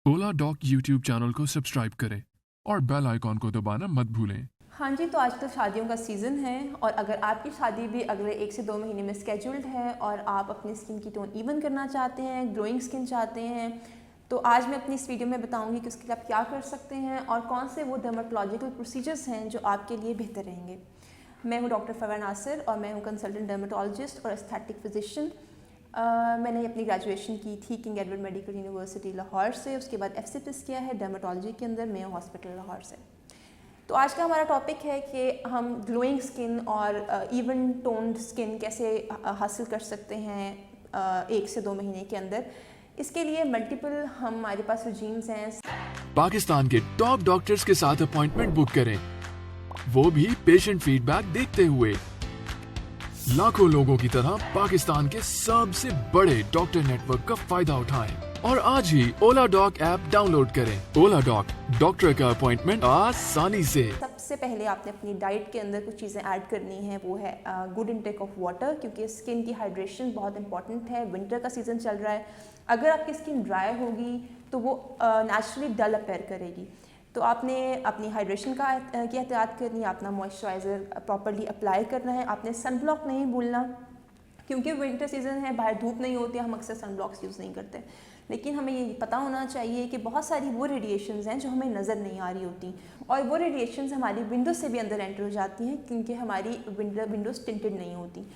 ओला dock YouTube channel को subscribe करें और बेल आइकॉन को दबाना मत भूलें। हाँ जी, तो आजकल शादियों का सीज़न है और अगर आपकी शादी भी अगले 1 से 2 महीने में स्केड्यूल्ड है और आप अपनी स्किन की टोन इवन करना चाहते हैं, ग्लोइंग स्किन चाहते हैं, तो आज मैं अपनी इस वीडियो में बताऊंगी कि उसके लिए आप क्या कर सकते हैं और कौन से वो डर्मेटोलॉजिकल प्रोसीजर्स हैं जो आपके लिए बेहतर रहेंगे। मैं हूँ डॉक्टर फरवा नासिर और मैं हूँ कंसल्टेंट डर्मेटोलॉजिस्ट और एस्थेटिक फिजिशियन। मैंने अपनी ग्रेजुएशन की थी king Edward medical university Lahore से, उसके बाद FCPS किया है डर्मेटोलॉजी के अंदर मेयो हॉस्पिटल लाहौर से। तो आज का हमारा टॉपिक है कि हम ग्लोइंग स्किन और इवन टोन्ड स्किन कैसे हासिल कर सकते हैं 1 से 2 महीने के अंदर। इसके लिए मल्टीपल हमारे पास रिजीम्स हैं। पाकिस्तान के टॉप डॉक्टर्स के साथ अपॉइंटमेंट बुक करें, वो भी पेशेंट फीडबैक देखते हुए। लाखों लोगों की तरह पाकिस्तान के सबसे बड़े डॉक्टर नेटवर्क का फायदा उठाएं और आज ही ओला डॉक ऐप डाउनलोड करें। ओला डॉक, डॉक्टर का अपॉइंटमेंट आसानी से। सबसे पहले आपने अपनी डाइट के अंदर कुछ चीज़ें ऐड करनी है, वो है गुड इनटेक ऑफ वाटर, क्योंकि स्किन की हाइड्रेशन बहुत इंपॉर्टेंट है। विंटर का सीज़न चल रहा है, अगर आपकी स्किन ड्राई होगी तो वो नेचुरली डल अपेयर करेगी। तो आपने अपनी हाइड्रेशन की एहतियात करनी है, अपना मॉइस्चराइज़र प्रॉपरली अप्लाई करना है, आपने सन ब्लॉक नहीं भूलना, क्योंकि विंटर सीज़न है, बाहर धूप नहीं होती, हम अक्सर सन ब्लॉक्स यूज़ नहीं करते। लेकिन हमें ये पता होना चाहिए कि बहुत सारी वो रेडिएशंस हैं जो हमें नज़र नहीं आ रही होती और वो रेडिएशंस हमारी विंडो से भी अंदर एंटर हो जाती हैं, क्योंकि हमारी विंडोज टिंटेड नहीं होती।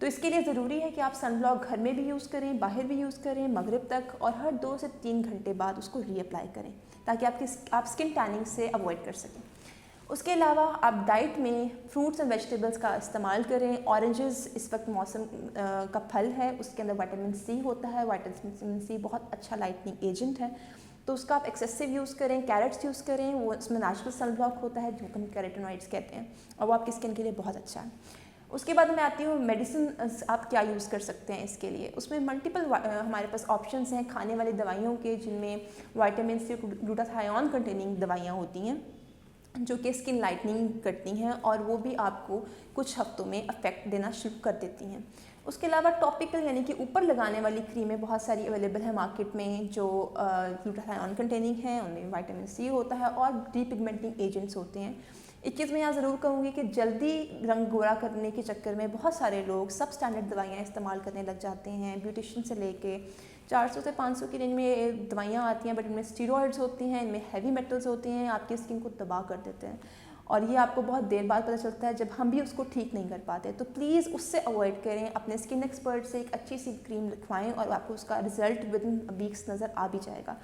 तो इसके लिए ज़रूरी है कि आप सन ब्लॉक घर में भी यूज़ करें, बाहर भी यूज़ करें मगरिब तक, और हर 2 से 3 घंटे बाद उसको रीअप्लाई करें ताकि आप स्किन टैनिंग से अवॉइड कर सकें। उसके अलावा आप डाइट में फ्रूट्स एंड वेजिटेबल्स का इस्तेमाल करें। ऑरेंजेस इस वक्त मौसम का फल है, उसके अंदर विटामिन C होता है। विटामिन C बहुत अच्छा लाइटनिंग एजेंट है, तो उसका आप एक्सेसिव यूज़ करें। कैरेट्स यूज़ करें, वो उसमें नेचुरल सन ब्लॉक होता है जो हम कैरोटीनॉइड्स कहते हैं, और वो आपकी स्किन के लिए बहुत अच्छा है। उसके बाद मैं आती हूँ मेडिसिन आप क्या यूज़ कर सकते हैं इसके लिए। उसमें मल्टीपल हमारे पास ऑप्शंस हैं खाने वाली दवाइयों के, जिनमें विटामिन C ग्लूटाथायोन कंटेनिंग दवाइयाँ होती हैं जो कि स्किन लाइटनिंग करती हैं और वो भी आपको कुछ हफ्तों में इफेक्ट देना शुरू कर देती हैं। उसके अलावा टॉपिकल यानी कि ऊपर लगाने वाली क्रीमें बहुत सारी अवेलेबल है मार्केट में जो ग्लूटाथायोन कंटेनिंग है, उनमें विटामिन C होता है और डीपिगमेंटिंग एजेंट्स होते हैं। एक चीज़ मैं यहाँ ज़रूर कहूँगी कि जल्दी रंग गोरा करने के चक्कर में बहुत सारे लोग सब स्टैंडर्ड दवाइयाँ इस्तेमाल करने लग जाते हैं। ब्यूटिशियन से लेके 400 से 500 की रेंज में दवाइयाँ आती हैं, बट इनमें स्टीरॉइड्स होती हैं, इनमें हैवी मेटल्स होती हैं, आपकी स्किन को तबाह कर देते हैं और ये आपको बहुत देर बाद पता चलता है जब हम भी उसको ठीक नहीं कर पाते। तो प्लीज़ उससे अवॉइड करें। अपने स्किन एक्सपर्ट से एक अच्छी सी क्रीम लिखवाएं और आपको उसका रिजल्ट विद इन वीक्स नज़र आ भी जाएगा।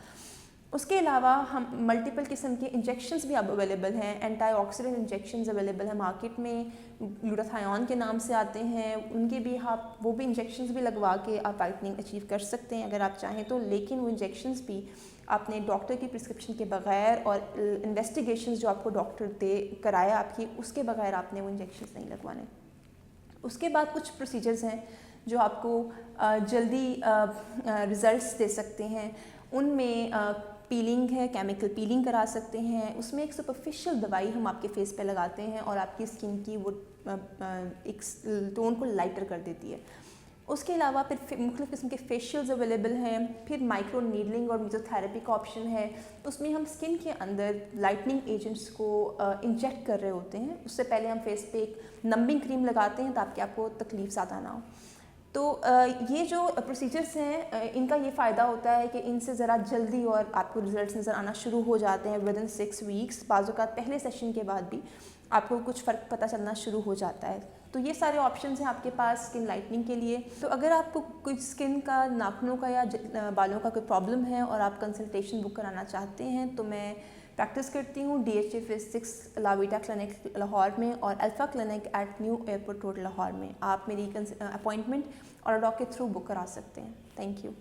उसके अलावा हम मल्टीपल किस्म के इंजेक्शंस भी अब अवेलेबल हैं। एंटीऑक्सीडेंट इंजेक्शंस अवेलेबल हैं मार्केट में, ग्लूटाथायोन के नाम से आते हैं, उनके भी आप वो भी इंजेक्शंस भी लगवा के आप वाइटनिंग अचीव कर सकते हैं अगर आप चाहें तो। लेकिन वो इंजेक्शंस भी आपने डॉक्टर की प्रिस्क्रिप्शन के बगैर और इन्वेस्टिगेशंस जो आपको डॉक्टर दे कराए आपकी, उसके बगैर आपने वो इंजेक्शंस नहीं लगवाने। उसके बाद कुछ प्रोसीजर्स हैं जो आपको जल्दी रिज़ल्ट्स दे सकते हैं। उनमें पीलिंग है, केमिकल पीलिंग करा सकते हैं। उसमें एक सुपरफिशियल दवाई हम आपके फेस पे लगाते हैं और आपकी स्किन की वो एक टोन को लाइटर कर देती है। उसके अलावा फिर मुख्तलिफ़ किस्म के फेशियल्स अवेलेबल हैं। फिर माइक्रो नीडलिंग और मेसोथेरेपी का ऑप्शन है, उसमें हम स्किन के अंदर लाइटनिंग एजेंट्स को इंजेक्ट कर रहे होते हैं। उससे पहले हम फेस पे एक नंबिंग क्रीम लगाते हैं ताकि आपको तकलीफ ज़्यादा ना हो। तो ये जो प्रोसीजर्स हैं इनका ये फ़ायदा होता है कि इनसे ज़रा जल्दी और आपको रिजल्ट्स नज़र आना शुरू हो जाते हैं विद इन 6 वीक्स। बाज़ औक़ात पहले सेशन के बाद भी आपको कुछ फ़र्क पता चलना शुरू हो जाता है। तो ये सारे ऑप्शंस हैं आपके पास स्किन लाइटनिंग के लिए। तो अगर आपको कुछ स्किन का, नाखूनों का या बालों का कोई प्रॉब्लम है और आप कंसल्टेशन बुक कराना चाहते हैं, तो मैं प्रैक्टिस करती हूँ DHA Phys6 लाविटा क्लिनिक लाहौर में और alpha clinic eight new airport road Lahore में। आप मेरी अपॉइंटमेंट और डॉक्टर के थ्रू बुक करा सकते हैं। Thank you.